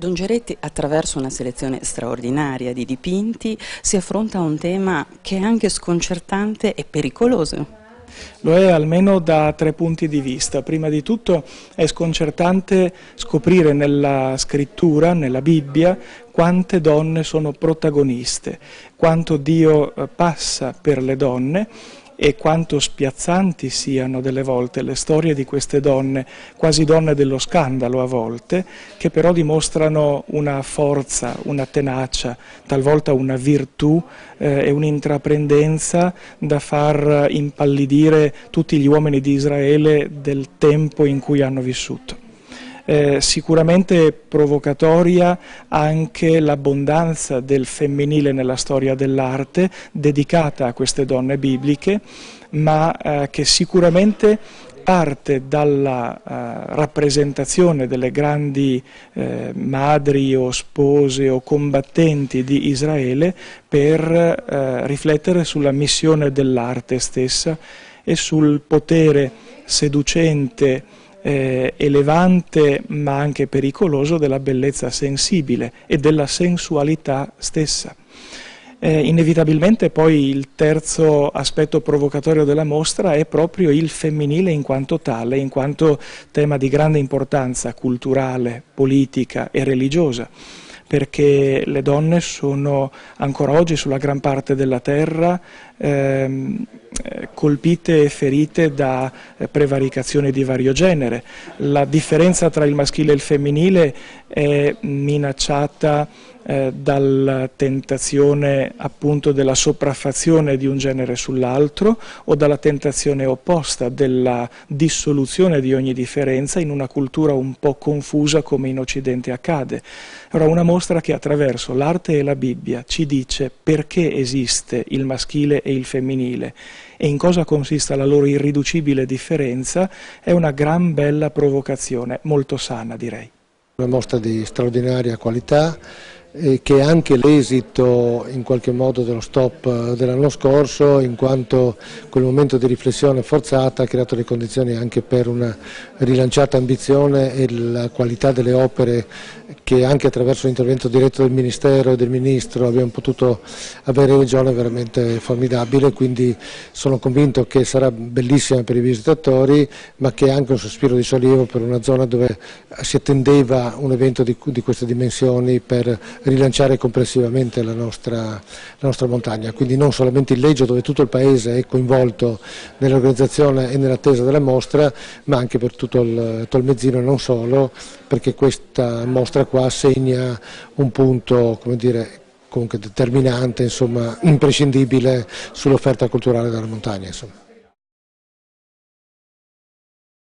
Don Geretti, attraverso una selezione straordinaria di dipinti, si affronta un tema che è anche sconcertante e pericoloso. Lo è almeno da 3 punti di vista. Prima di tutto è sconcertante scoprire nella scrittura, nella Bibbia, quante donne sono protagoniste, quanto Dio passa per le donne e quanto spiazzanti siano delle volte le storie di queste donne, quasi donne dello scandalo a volte, che però dimostrano una forza, una tenacia, talvolta una virtù e un'intraprendenza da far impallidire tutti gli uomini di Israele del tempo in cui hanno vissuto. Sicuramente provocatoria anche l'abbondanza del femminile nella storia dell'arte dedicata a queste donne bibliche, ma che sicuramente parte dalla rappresentazione delle grandi madri o spose o combattenti di Israele per riflettere sulla missione dell'arte stessa e sul potere seducente, elevante ma anche pericoloso della bellezza sensibile e della sensualità stessa. Inevitabilmente poi il terzo aspetto provocatorio della mostra è proprio il femminile in quanto tale, in quanto tema di grande importanza culturale, politica e religiosa, perché le donne sono ancora oggi sulla gran parte della terra colpite e ferite da prevaricazioni di vario genere. La differenza tra il maschile e il femminile è minacciata dalla tentazione appunto della sopraffazione di un genere sull'altro o dalla tentazione opposta della dissoluzione di ogni differenza in una cultura un po' confusa come in Occidente accade. Allora, una mostra che attraverso l'arte e la Bibbia ci dice perché esiste il maschile e il femminile e in cosa consiste la loro irriducibile differenza è una gran bella provocazione, molto sana direi. Una mostra di straordinaria qualità che è anche l'esito in qualche modo dello stop dell'anno scorso, in quanto quel momento di riflessione forzata ha creato le condizioni anche per una rilanciata ambizione e la qualità delle opere che anche attraverso l'intervento diretto del Ministero e del Ministro abbiamo potuto avere in regione veramente formidabile, quindi sono convinto che sarà bellissima per i visitatori, ma che è anche un sospiro di sollievo per una zona dove si attendeva un evento di queste dimensioni per rilanciare complessivamente la nostra montagna, quindi non solamente il Leggio dove tutto il paese è coinvolto nell'organizzazione e nell'attesa della mostra, ma anche per tutto il Tolmezzino e non solo, perché questa mostra qua segna un punto, come dire, comunque determinante, insomma, imprescindibile sull'offerta culturale della montagna. Insomma.